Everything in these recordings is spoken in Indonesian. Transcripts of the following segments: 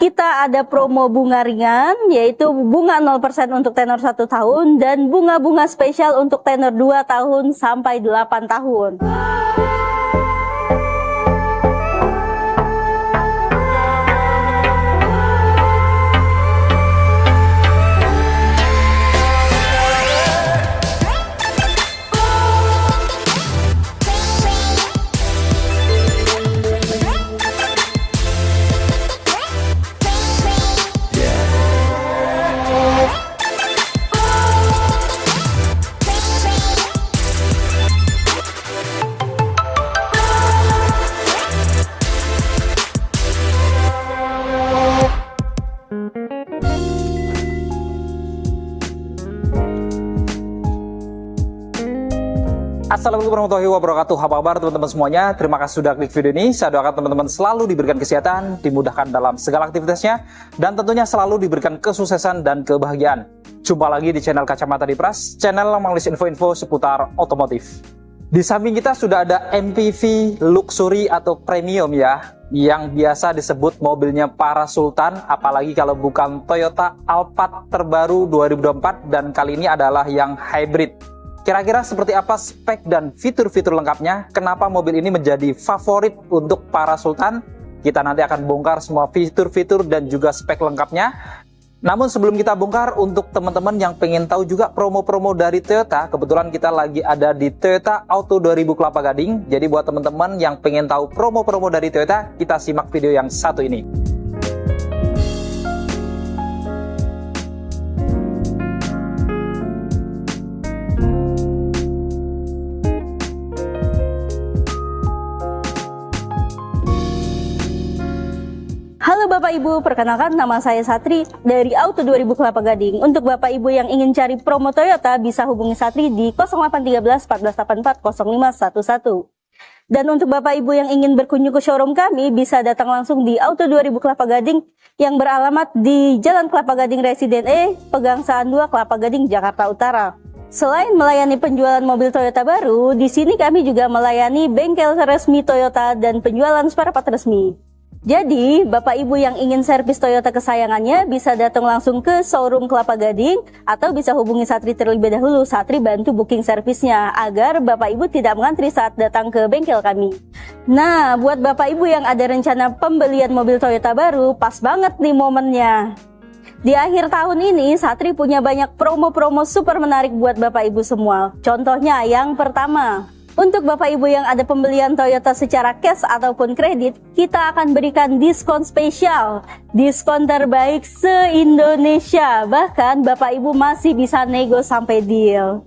kita ada promo bunga ringan, yaitu bunga 0% untuk tenor 1 tahun dan bunga-bunga spesial untuk tenor 2 tahun sampai 8 tahun. Assalamualaikum warahmatullahi wabarakatuh. Apa kabar teman-teman semuanya? Terima kasih sudah klik video ini. Saya doakan teman-teman selalu diberikan kesehatan, dimudahkan dalam segala aktivitasnya, dan tentunya selalu diberikan kesuksesan dan kebahagiaan. Jumpa lagi di channel Kacamata Dipras, channel yang mengulas info-info seputar otomotif. Di samping kita sudah ada MPV Luxury atau Premium ya, yang biasa disebut mobilnya para sultan, apalagi kalau bukan Toyota Alphard terbaru 2024, dan kali ini adalah yang hybrid. Kira-kira seperti apa spek dan fitur-fitur lengkapnya? Kenapa mobil ini menjadi favorit untuk para sultan? Kita nanti akan bongkar semua fitur-fitur dan juga spek lengkapnya. Namun sebelum kita bongkar, untuk teman-teman yang pengen tahu juga promo-promo dari Toyota, kebetulan kita lagi ada di Toyota Auto 2000 Kelapa Gading. Jadi buat teman-teman yang pengen tahu promo-promo dari Toyota, kita simak video yang satu ini. Halo Bapak Ibu, perkenalkan nama saya Satri dari Auto 2000 Kelapa Gading. Untuk Bapak Ibu yang ingin cari promo Toyota bisa hubungi Satri di 0813 1484 0511. Dan untuk Bapak Ibu yang ingin berkunjung ke showroom kami bisa datang langsung di Auto 2000 Kelapa Gading yang beralamat di Jalan Kelapa Gading Residen E, Pegangsaan 2, Kelapa Gading, Jakarta Utara. Selain melayani penjualan mobil Toyota baru, di sini kami juga melayani bengkel resmi Toyota dan penjualan spare part resmi. Jadi, Bapak Ibu yang ingin servis Toyota kesayangannya bisa datang langsung ke showroom Kelapa Gading atau bisa hubungi Satri terlebih dahulu. Satri bantu booking servisnya agar Bapak Ibu tidak mengantri saat datang ke bengkel kami. Nah, buat Bapak Ibu yang ada rencana pembelian mobil Toyota baru, pas banget nih momennya. Di akhir tahun ini, Satri punya banyak promo-promo super menarik buat Bapak Ibu semua. Contohnya yang pertama, untuk Bapak Ibu yang ada pembelian Toyota secara cash ataupun kredit, kita akan berikan diskon spesial, diskon terbaik se-Indonesia. Bahkan Bapak Ibu masih bisa nego sampai deal.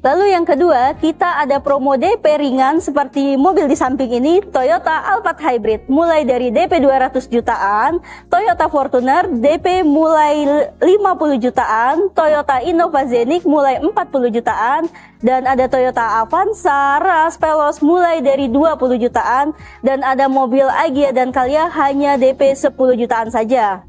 Lalu yang kedua, kita ada promo DP ringan seperti mobil di samping ini, Toyota Alphard Hybrid, mulai dari DP 200 jutaan, Toyota Fortuner DP mulai 50 jutaan, Toyota Innova Zenix mulai 40 jutaan, dan ada Toyota Avanza, Ras, Veloz mulai dari 20 jutaan, dan ada mobil Agya dan Calya hanya DP 10 jutaan saja.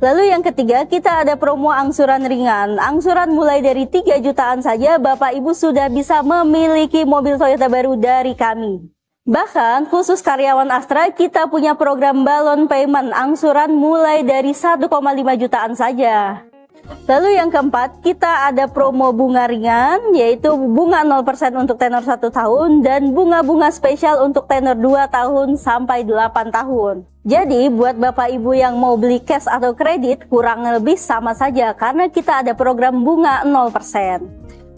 Lalu yang ketiga, kita ada promo angsuran ringan. Angsuran mulai dari 3 jutaan saja, Bapak Ibu sudah bisa memiliki mobil Toyota baru dari kami. Bahkan khusus karyawan Astra, kita punya program balon payment angsuran mulai dari 1,5 jutaan saja. Lalu yang keempat, kita ada promo bunga ringan, yaitu bunga 0% untuk tenor 1 tahun dan bunga-bunga spesial untuk tenor 2 tahun sampai 8 tahun. Jadi buat Bapak Ibu yang mau beli cash atau kredit kurang lebih sama saja karena kita ada program bunga 0%.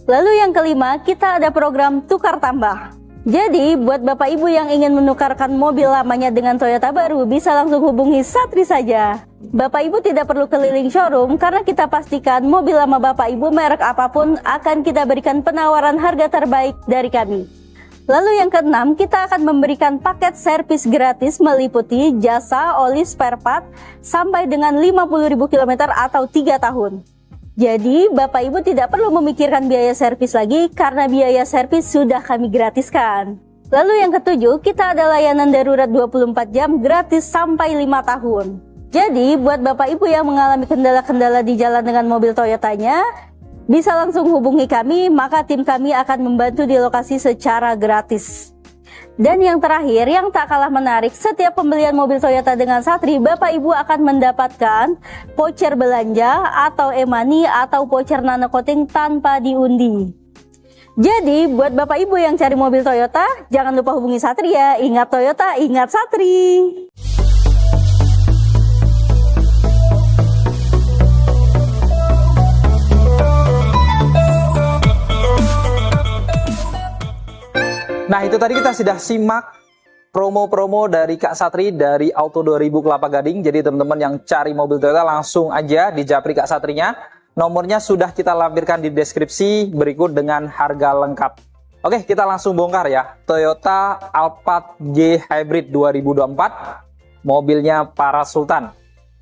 Lalu yang kelima, kita ada program tukar tambah. Jadi buat Bapak Ibu yang ingin menukarkan mobil lamanya dengan Toyota baru bisa langsung hubungi Satri saja. Bapak Ibu tidak perlu keliling showroom karena kita pastikan mobil lama Bapak Ibu merek apapun akan kita berikan penawaran harga terbaik dari kami. Lalu yang keenam, kita akan memberikan paket servis gratis meliputi jasa oli spare part sampai dengan 50.000 km atau 3 tahun. Jadi Bapak Ibu tidak perlu memikirkan biaya servis lagi karena biaya servis sudah kami gratiskan. Lalu yang ketujuh, kita ada layanan darurat 24 jam gratis sampai 5 tahun. Jadi buat Bapak Ibu yang mengalami kendala-kendala di jalan dengan mobil Toyotanya, bisa langsung hubungi kami, maka tim kami akan membantu di lokasi secara gratis. Dan yang terakhir, yang tak kalah menarik, setiap pembelian mobil Toyota dengan Satri, Bapak Ibu akan mendapatkan voucher belanja atau e-money atau voucher nano coating tanpa diundi. Jadi buat Bapak Ibu yang cari mobil Toyota, jangan lupa hubungi Satri ya. Ingat Toyota, ingat Satri. Nah, itu tadi kita sudah simak promo-promo dari Kak Satri dari Auto 2000 Kelapa Gading. Jadi teman-teman yang cari mobil Toyota langsung aja di japri Kak Satrinya. Nomornya sudah kita lampirkan di deskripsi berikut dengan harga lengkap. Oke, kita langsung bongkar ya. Toyota Alphard G Hybrid 2024, mobilnya para Sultan.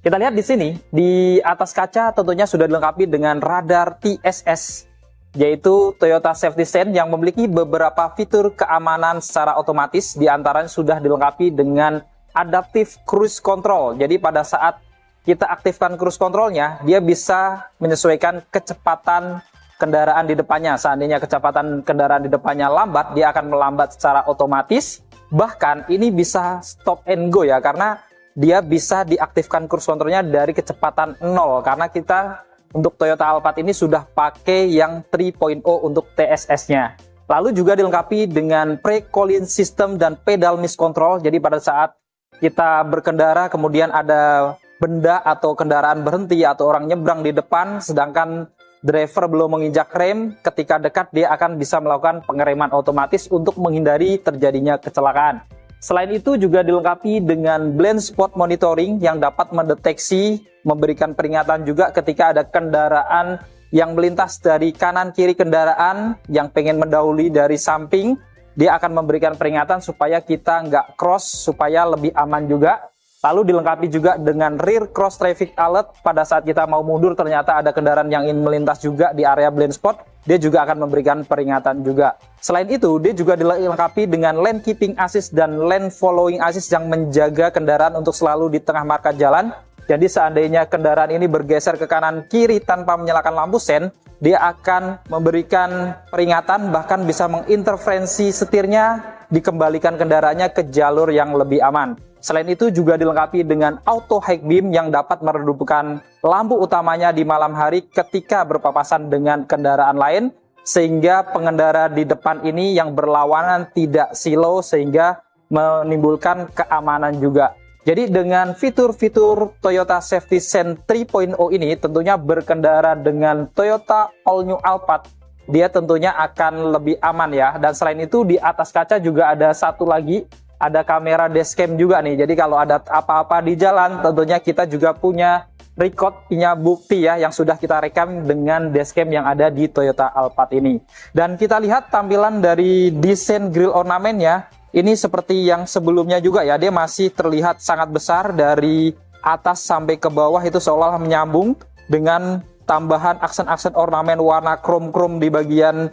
Kita lihat di sini, di atas kaca tentunya sudah dilengkapi dengan radar TSS, yaitu Toyota Safety Sense yang memiliki beberapa fitur keamanan secara otomatis. Di antaranya sudah dilengkapi dengan Adaptive Cruise Control. Jadi pada saat kita aktifkan cruise controlnya, dia bisa menyesuaikan kecepatan kendaraan di depannya. Seandainya kecepatan kendaraan di depannya lambat, dia akan melambat secara otomatis. Bahkan ini bisa stop and go ya, karena dia bisa diaktifkan cruise controlnya dari kecepatan 0. Karena kita untuk Toyota Alphard ini sudah pakai yang 3.0 untuk TSS-nya. Lalu juga dilengkapi dengan pre-collision system dan pedal miscontrol. Jadi pada saat kita berkendara kemudian ada benda atau kendaraan berhenti atau orang nyebrang di depan sedangkan driver belum menginjak rem, ketika dekat dia akan bisa melakukan pengereman otomatis untuk menghindari terjadinya kecelakaan. Selain itu juga dilengkapi dengan blind spot monitoring yang dapat mendeteksi, memberikan peringatan juga ketika ada kendaraan yang melintas dari kanan kiri kendaraan yang pengen mendahului dari samping. Dia akan memberikan peringatan supaya kita nggak cross, supaya lebih aman juga. Lalu dilengkapi juga dengan rear cross traffic alert pada saat kita mau mundur ternyata ada kendaraan yang ingin melintas juga di area blind spot, dia juga akan memberikan peringatan juga. Selain itu, dia juga dilengkapi dengan lane keeping assist dan lane following assist yang menjaga kendaraan untuk selalu di tengah marka jalan. Jadi seandainya kendaraan ini bergeser ke kanan kiri tanpa menyalakan lampu sen, dia akan memberikan peringatan, bahkan bisa mengintervensi setirnya, dikembalikan kendaraannya ke jalur yang lebih aman. Selain itu juga dilengkapi dengan auto high beam yang dapat meredupkan lampu utamanya di malam hari ketika berpapasan dengan kendaraan lain, sehingga pengendara di depan ini yang berlawanan tidak silau sehingga menimbulkan keamanan juga. Jadi dengan fitur-fitur Toyota Safety Sense 3.0 ini tentunya berkendara dengan Toyota All New Alphard, dia tentunya akan lebih aman ya. Dan selain itu di atas kaca juga ada satu lagi, ada kamera dashcam juga nih. Jadi kalau ada apa-apa di jalan tentunya kita juga punya record, punya bukti ya yang sudah kita rekam dengan dashcam yang ada di Toyota Alphard ini. Dan kita lihat tampilan dari desain grill ornamennya. Ini seperti yang sebelumnya juga ya, dia masih terlihat sangat besar dari atas sampai ke bawah, itu seolah menyambung dengan tambahan aksen-aksen ornamen warna krom-krom di bagian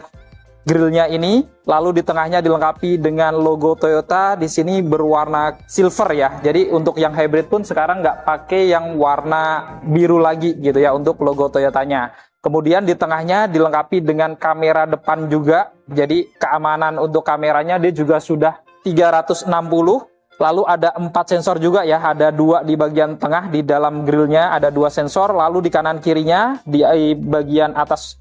grillnya ini. Lalu di tengahnya dilengkapi dengan logo Toyota, di sini berwarna silver ya. Jadi untuk yang hybrid pun sekarang nggak pakai yang warna biru lagi gitu ya untuk logo Toyotanya. Kemudian di tengahnya dilengkapi dengan kamera depan juga. Jadi keamanan untuk kameranya dia juga sudah 360. Lalu ada 4 sensor juga ya, ada 2 di bagian tengah di dalam grillnya, ada 2 sensor. Lalu di kanan kirinya di bagian atas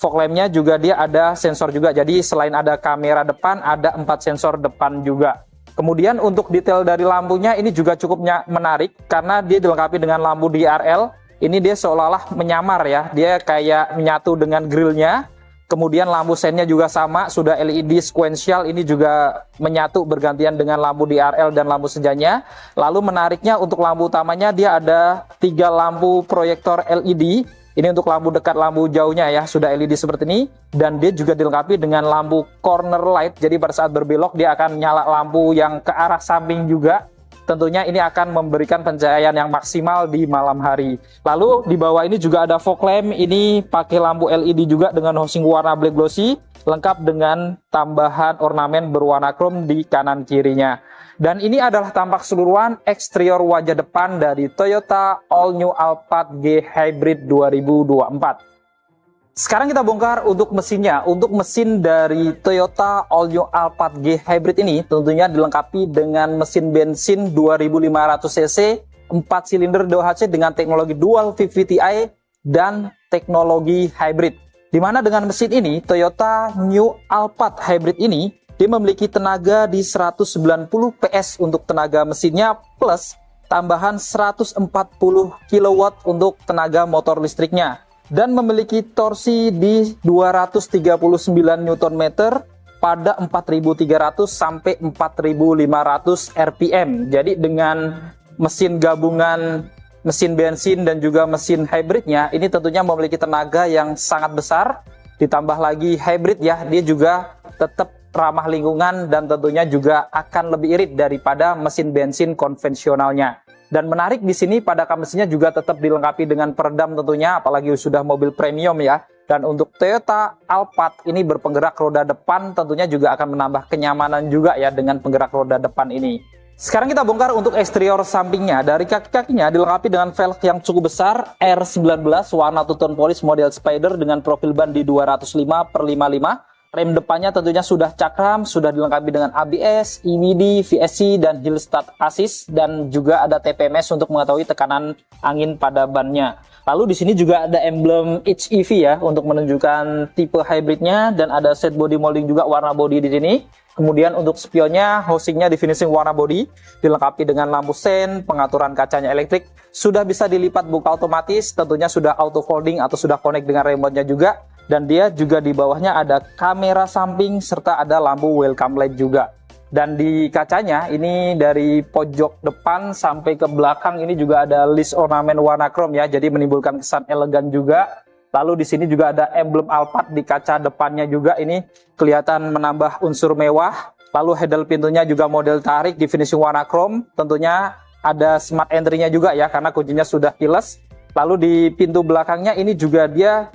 fog lampnya juga dia ada sensor juga. Jadi selain ada kamera depan, ada 4 sensor depan juga. Kemudian untuk detail dari lampunya ini juga cukup menarik karena dia dilengkapi dengan lampu DRL. Ini dia seolah-olah menyamar ya, dia kayak menyatu dengan grillnya. Kemudian lampu sennya juga sama, sudah LED sequential, ini juga menyatu bergantian dengan lampu DRL dan lampu sejanya. Lalu menariknya untuk lampu utamanya dia ada 3 lampu proyektor LED. Ini untuk lampu dekat, lampu jauhnya ya, sudah LED seperti ini. Dan dia juga dilengkapi dengan lampu corner light, jadi pada saat berbelok dia akan nyala lampu yang ke arah samping juga. Tentunya ini akan memberikan pencahayaan yang maksimal di malam hari. Lalu di bawah ini juga ada fog lamp, ini pakai lampu LED juga dengan housing warna black glossy, lengkap dengan tambahan ornamen berwarna krom di kanan kirinya. Dan ini adalah tampak keseluruhan eksterior wajah depan dari Toyota All New Alphard G Hybrid 2024. Sekarang kita bongkar untuk mesinnya. Untuk mesin dari Toyota All New Alphard G Hybrid ini tentunya dilengkapi dengan mesin bensin 2500 cc, 4 silinder DOHC dengan teknologi dual VVT-i dan teknologi hybrid. Dimana dengan mesin ini, Toyota New Alphard Hybrid ini, dia memiliki tenaga di 190 PS untuk tenaga mesinnya plus tambahan 140 kW untuk tenaga motor listriknya. Dan memiliki torsi di 239 Nm pada 4.300 sampai 4.500 RPM. Jadi dengan mesin gabungan mesin bensin dan juga mesin hybridnya, ini tentunya memiliki tenaga yang sangat besar. Ditambah lagi hybrid ya, dia juga tetap ramah lingkungan dan tentunya juga akan lebih irit daripada mesin bensin konvensionalnya. Dan menarik di sini pada mesinnya juga tetap dilengkapi dengan peredam tentunya, apalagi sudah mobil premium ya. Dan untuk Toyota Alphard ini berpenggerak roda depan tentunya juga akan menambah kenyamanan juga ya dengan penggerak roda depan ini. Sekarang kita bongkar untuk eksterior sampingnya. Dari kaki-kakinya dilengkapi dengan velg yang cukup besar R19 warna two-tone polish model Spider dengan profil ban di 205/55. Rem depannya tentunya sudah cakram, sudah dilengkapi dengan ABS, EBD, VSC, dan Hill Start Assist, dan juga ada TPMS untuk mengetahui tekanan angin pada bannya. Lalu di sini juga ada emblem HEV ya untuk menunjukkan tipe hybridnya, dan ada set body molding juga warna body di sini. Kemudian untuk spionnya, housingnya di finishing warna body, dilengkapi dengan lampu sen, pengaturan kacanya elektrik, sudah bisa dilipat buka otomatis, tentunya sudah auto folding atau sudah connect dengan remote-nya juga. Dan dia juga di bawahnya ada kamera samping serta ada lampu welcome light juga. Dan di kacanya ini dari pojok depan sampai ke belakang ini juga ada list ornamen warna chrome ya, jadi menimbulkan kesan elegan juga. Lalu di sini juga ada emblem Alphard di kaca depannya juga, ini kelihatan menambah unsur mewah. Lalu handle pintunya juga model tarik di finishing warna chrome. Tentunya ada smart entry-nya juga ya karena kuncinya sudah keyless. Lalu di pintu belakangnya ini juga dia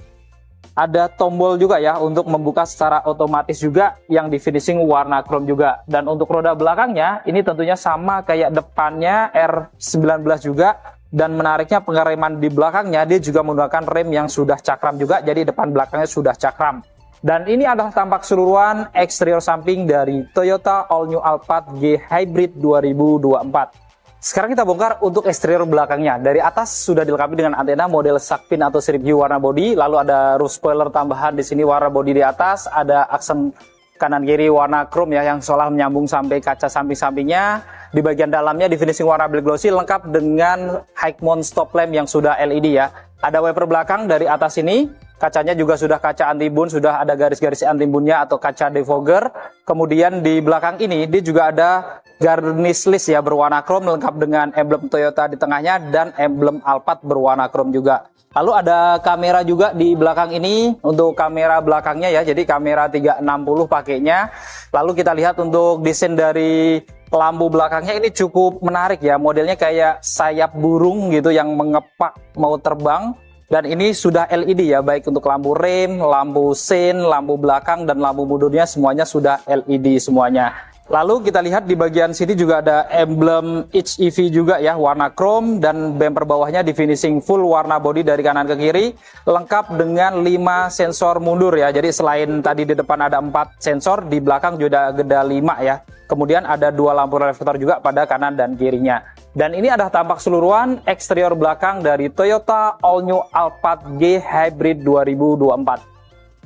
ada tombol juga ya untuk membuka secara otomatis juga yang di finishing warna chrome juga. Dan untuk roda belakangnya ini tentunya sama kayak depannya R19 juga. Dan menariknya pengereman di belakangnya dia juga menggunakan rem yang sudah cakram juga, jadi depan belakangnya sudah cakram. Dan ini adalah tampak keseluruhan eksterior samping dari Toyota All New Alphard G Hybrid 2024. Sekarang kita bongkar untuk eksterior belakangnya. Dari atas sudah dilengkapi dengan antena model shark fin atau sirip hiu warna body. Lalu ada roof spoiler tambahan di sini warna body di atas. Ada aksen kanan kiri warna chrome ya yang seolah menyambung sampai kaca samping-sampingnya. Di bagian dalamnya di finishing warna black glossy lengkap dengan high mount stop lamp yang sudah LED ya. Ada wiper belakang dari atas ini. Kacanya juga sudah kaca anti-bun, sudah ada garis-garis anti-bunnya atau kaca defogger. Kemudian di belakang ini dia juga ada garnish list ya berwarna chrome lengkap dengan emblem Toyota di tengahnya dan emblem Alphard berwarna chrome juga. Lalu ada kamera juga di belakang ini untuk kamera belakangnya ya, jadi kamera 360 pakainya. Lalu kita lihat untuk desain dari lampu belakangnya ini cukup menarik ya, modelnya kayak sayap burung gitu yang mengepak mau terbang. Dan ini sudah LED ya, baik untuk lampu rem, lampu sen, lampu belakang, dan lampu mundurnya semuanya sudah LED semuanya. Lalu kita lihat di bagian sini juga ada emblem HEV juga ya, warna chrome, dan bumper bawahnya di finishing full warna body dari kanan ke kiri, lengkap dengan 5 sensor mundur ya. Jadi selain tadi di depan ada 4 sensor, di belakang juga ada 5 ya. Kemudian ada 2 lampu reflektor juga pada kanan dan kirinya. Dan ini adalah tampak keseluruhan eksterior belakang dari Toyota All New Alphard G Hybrid 2024.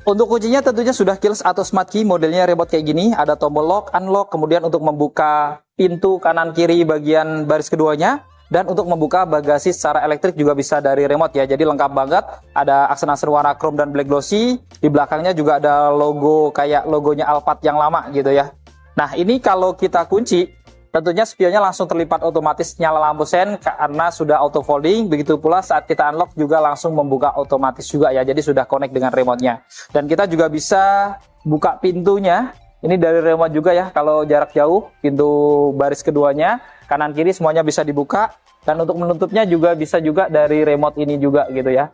Untuk kuncinya tentunya sudah keyless atau smart key, modelnya remote kayak gini. Ada tombol lock, unlock, kemudian untuk membuka pintu kanan kiri bagian baris keduanya. Dan untuk membuka bagasi secara elektrik juga bisa dari remote ya. Jadi lengkap banget. Ada aksen-aksen warna chrome dan black glossy. Di belakangnya juga ada logo kayak logonya Alphard yang lama gitu ya. Nah ini kalau kita kunci, tentunya spionnya langsung terlipat otomatis nyala lampu sen karena sudah auto folding. Begitu pula saat kita unlock juga langsung membuka otomatis juga ya. Jadi sudah connect dengan remote-nya. Dan kita juga bisa buka pintunya. Ini dari remote juga ya. Kalau jarak jauh, pintu baris keduanya, kanan kiri semuanya bisa dibuka. Dan untuk menutupnya juga bisa juga dari remote ini juga gitu ya.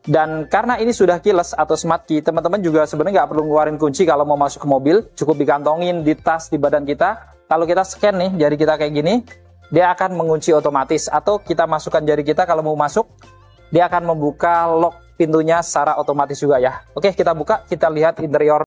Dan karena ini sudah keyless atau smart key, teman-teman juga sebenarnya nggak perlu ngeluarin kunci kalau mau masuk ke mobil. Cukup dikantongin di tas di badan kita. Kalau kita scan nih jari kita kayak gini, dia akan mengunci otomatis. Atau kita masukkan jari kita kalau mau masuk, dia akan membuka lock pintunya secara otomatis juga ya. Oke, kita buka, kita lihat interior.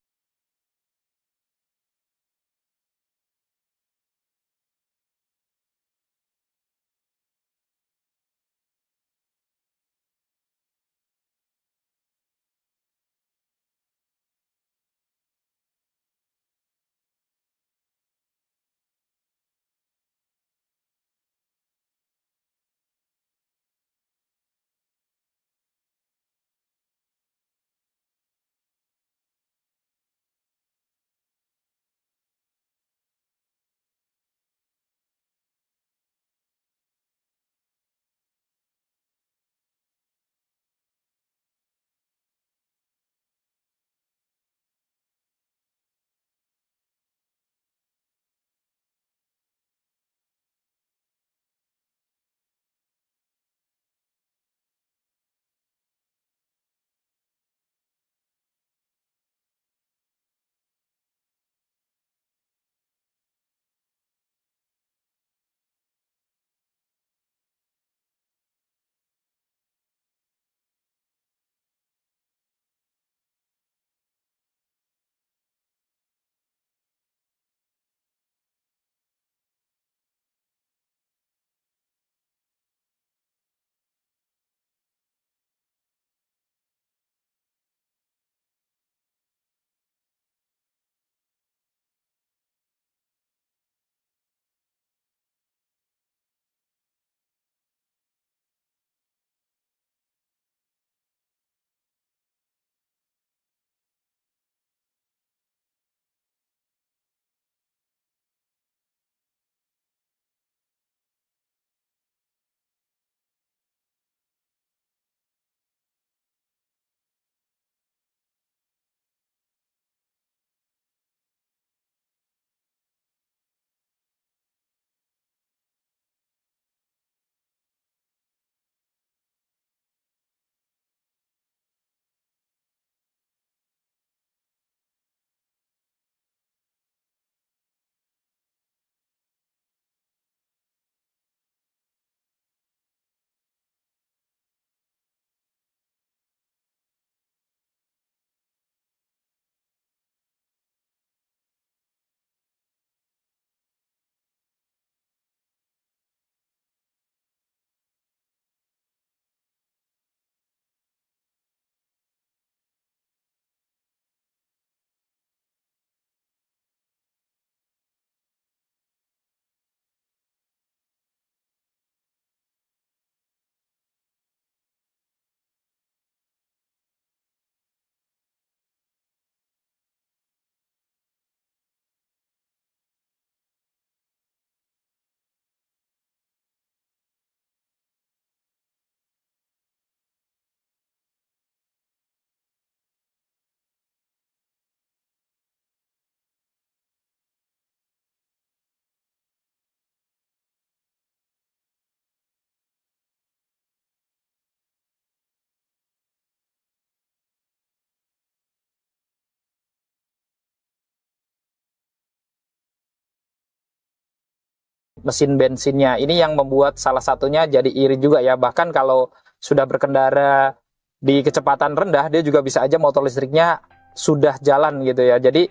Mesin bensinnya ini yang membuat salah satunya jadi irit juga ya. Bahkan kalau sudah berkendara di kecepatan rendah, dia juga bisa aja motor listriknya sudah jalan gitu ya. Jadi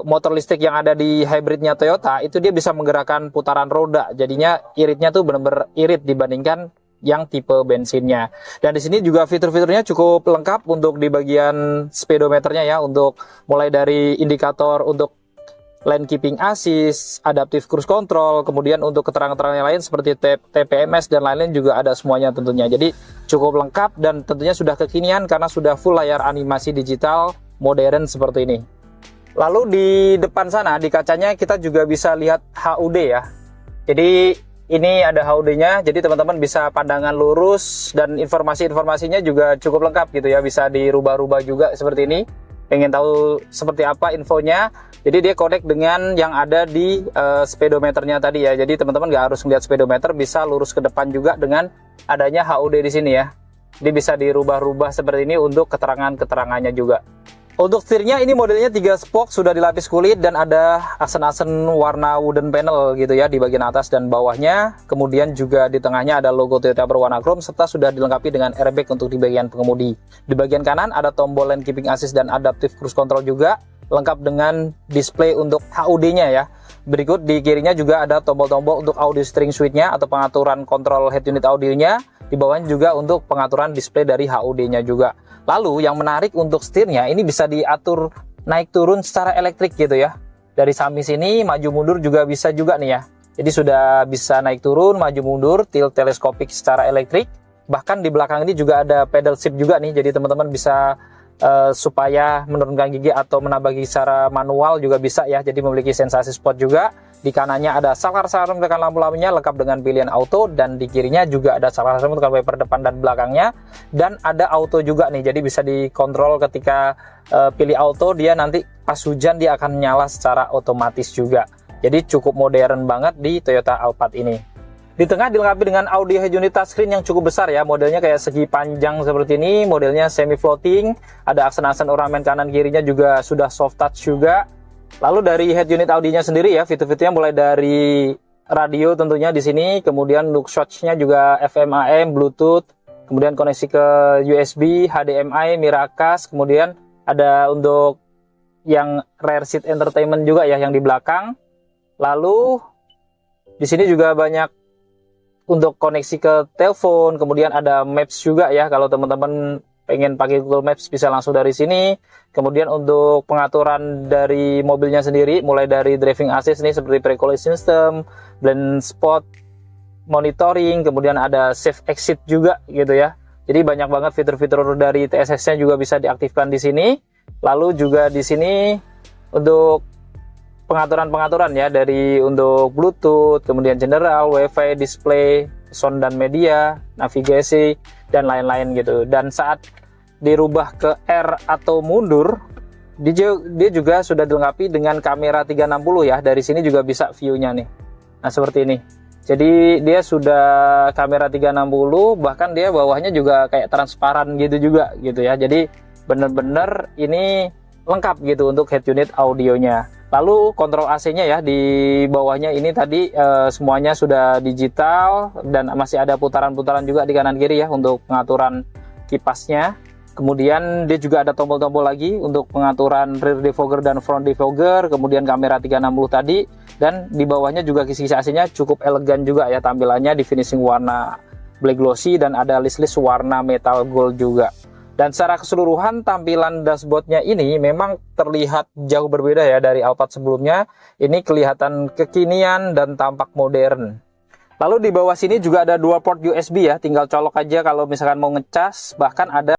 motor listrik yang ada di hybridnya Toyota itu dia bisa menggerakkan putaran roda, jadinya iritnya tuh benar-benar irit dibandingkan yang tipe bensinnya. Dan di sini juga fitur-fiturnya cukup lengkap untuk di bagian speedometernya ya, untuk mulai dari indikator untuk lane keeping assist, adaptive cruise control, kemudian untuk keterangan-keterangan yang lain seperti TPMS dan lain-lain juga ada semuanya tentunya. Jadi cukup lengkap dan tentunya sudah kekinian karena sudah full layar animasi digital modern seperti ini. Lalu di depan sana di kacanya kita juga bisa lihat HUD ya. Jadi ini ada HUD-nya, jadi teman-teman bisa pandangan lurus dan informasi-informasinya juga cukup lengkap gitu ya, bisa dirubah-rubah juga seperti ini. Pengen tahu seperti apa infonya, jadi dia connect dengan yang ada di speedometernya tadi ya. Jadi teman-teman nggak harus melihat speedometer, bisa lurus ke depan juga dengan adanya HUD di sini ya. Jadi bisa dirubah-rubah seperti ini untuk keterangan-keterangannya juga. Untuk setirnya ini modelnya 3 spoke, sudah dilapis kulit dan ada aksen-aksen warna wooden panel gitu ya di bagian atas dan bawahnya. Kemudian juga di tengahnya ada logo Toyota berwarna chrome serta sudah dilengkapi dengan airbag untuk di bagian pengemudi. Di bagian kanan ada tombol lane keeping assist dan adaptive cruise control juga, lengkap dengan display untuk HUD-nya ya. Berikut di kirinya juga ada tombol-tombol untuk audio steering switch-nya atau pengaturan kontrol head unit audionya. Di bawahnya juga untuk pengaturan display dari HUD-nya juga. Lalu yang menarik untuk setirnya ini bisa diatur naik turun secara elektrik gitu ya. Dari samping sini maju mundur juga bisa juga nih ya. Jadi sudah bisa naik turun, maju mundur, tilt teleskopik secara elektrik. Bahkan di belakang ini juga ada pedal shift juga nih. Jadi teman-teman bisa supaya menurunkan gigi atau menambah gigi secara manual juga bisa ya. Jadi memiliki sensasi sport juga. Di kanannya ada saklar-saklar tekan lampu-lampunya lengkap dengan pilihan auto, dan di kirinya juga ada saklar-saklar tekan wiper depan dan belakangnya, dan ada auto juga nih. Jadi bisa dikontrol ketika pilih auto, dia nanti pas hujan dia akan nyala secara otomatis juga. Jadi cukup modern banget di Toyota Alphard ini. Di tengah dilengkapi dengan audio head unit touchscreen yang cukup besar ya, modelnya kayak segi panjang seperti ini, modelnya semi floating, ada aksen-aksen ornamen kanan kirinya juga sudah soft touch juga. Lalu dari head unit audionya sendiri ya, fitur-fiturnya mulai dari radio tentunya di sini, kemudian untuk switch-nya juga FM AM, Bluetooth, kemudian koneksi ke USB, HDMI, Miracast, kemudian ada untuk yang rear seat entertainment juga ya yang di belakang. Lalu di sini juga banyak untuk koneksi ke telepon, kemudian ada Maps juga ya, kalau teman-teman pengen pakai Google Maps bisa langsung dari sini. Kemudian untuk pengaturan dari mobilnya sendiri, mulai dari driving assist nih seperti pre-collision system, blind spot monitoring, kemudian ada safe exit juga gitu ya. Jadi banyak banget fitur-fitur dari TSS-nya juga bisa diaktifkan di sini. Lalu juga di sini untuk pengaturan-pengaturan ya, dari untuk Bluetooth, kemudian general, WiFi, display, sound dan media, navigasi, dan lain-lain gitu. Dan saat dirubah ke R atau mundur, dia juga sudah dilengkapi dengan kamera 360 ya. Dari sini juga bisa view-nya nih. Nah, seperti ini. Jadi dia sudah kamera 360, bahkan dia bawahnya juga kayak transparan gitu juga gitu ya. Jadi bener-bener ini lengkap gitu untuk head unit audionya. Lalu kontrol AC-nya ya di bawahnya ini tadi semuanya sudah digital, dan masih ada putaran-putaran juga di kanan kiri ya untuk pengaturan kipasnya. Kemudian dia juga ada tombol-tombol lagi untuk pengaturan rear defogger dan front defogger, kemudian kamera 360 tadi, dan di bawahnya juga kisi-kisi AC-nya cukup elegan juga ya tampilannya, di finishing warna black glossy dan ada list-list warna metal gold juga. Dan secara keseluruhan tampilan dashboardnya ini memang terlihat jauh berbeda ya dari Alphard sebelumnya. Ini kelihatan kekinian dan tampak modern. Lalu di bawah sini juga ada 2 port USB ya, tinggal colok aja kalau misalkan mau ngecas. Bahkan ada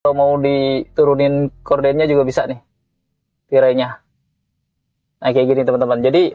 Kalau mau diturunin kordennya juga bisa nih, tirainya. Nah kayak gini teman-teman. Jadi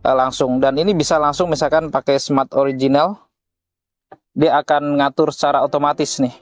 langsung, dan ini bisa langsung misalkan pakai Smart Original, dia akan ngatur secara otomatis nih.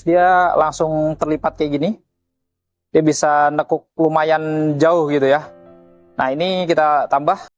Dia langsung terlipat kayak gini. Dia bisa nekuk lumayan jauh gitu ya. Nah, ini kita tambah.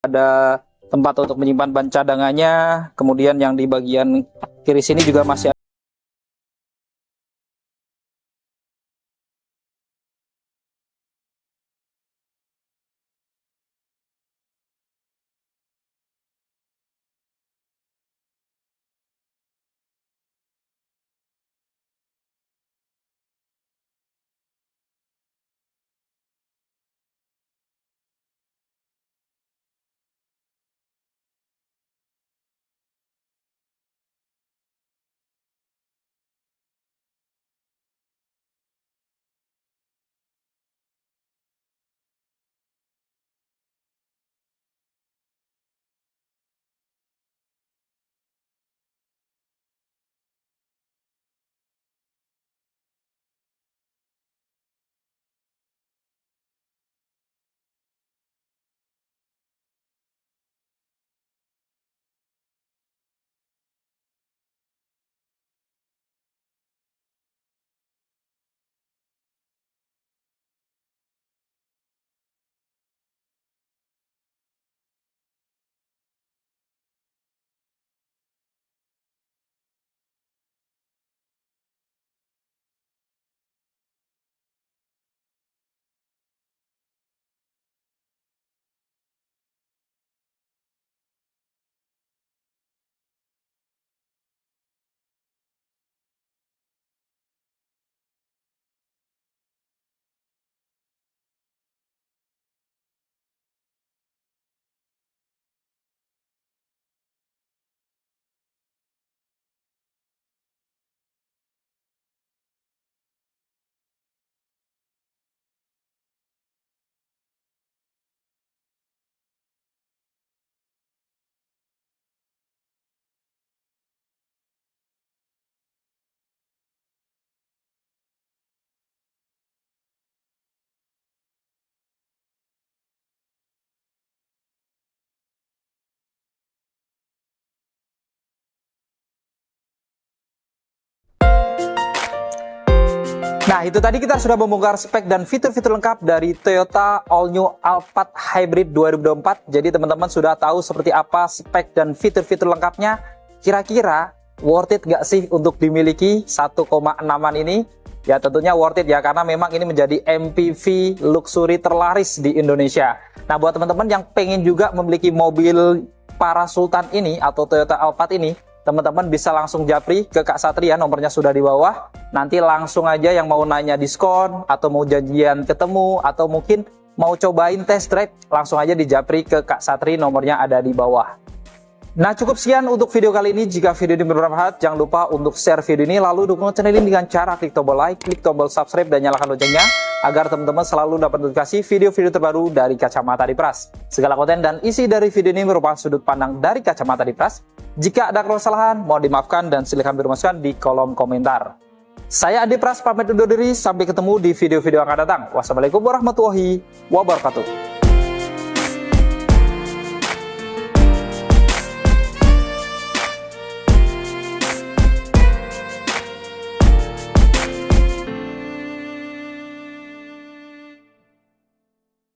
Ada tempat untuk menyimpan ban cadangannya. Kemudian yang di bagian kiri sini juga masih Nah, itu tadi kita sudah membongkar spek dan fitur-fitur lengkap dari Toyota All New Alphard Hybrid 2024. Jadi teman-teman sudah tahu seperti apa spek dan fitur-fitur lengkapnya. Kira-kira worth it gak sih untuk dimiliki 1,6an ini? Ya tentunya worth it ya, karena memang ini menjadi MPV luxury terlaris di Indonesia. Nah, buat teman-teman yang pengen juga memiliki mobil para sultan ini atau Toyota Alphard ini, teman-teman bisa langsung japri ke Kak Satri ya, nomornya sudah di bawah. Nanti langsung aja yang mau nanya diskon, atau mau janjian ketemu, atau mungkin mau cobain test drive, langsung aja di japri ke Kak Satri, nomornya ada di bawah. Nah, cukup sekian untuk video kali ini. Jika video ini bermanfaat, jangan lupa untuk share video ini, lalu dukung channel ini dengan cara klik tombol like, klik tombol subscribe, dan nyalakan loncengnya, agar teman-teman selalu dapat notifikasi video-video terbaru dari Kacamata Dipras. Segala konten dan isi dari video ini merupakan sudut pandang dari Kacamata Dipras. Jika ada kesalahan, mohon dimaafkan dan silakan dirumuskan di kolom komentar. Saya Adi Pras pamit undur diri, sampai ketemu di video-video yang akan datang. Wassalamualaikum warahmatullahi wabarakatuh.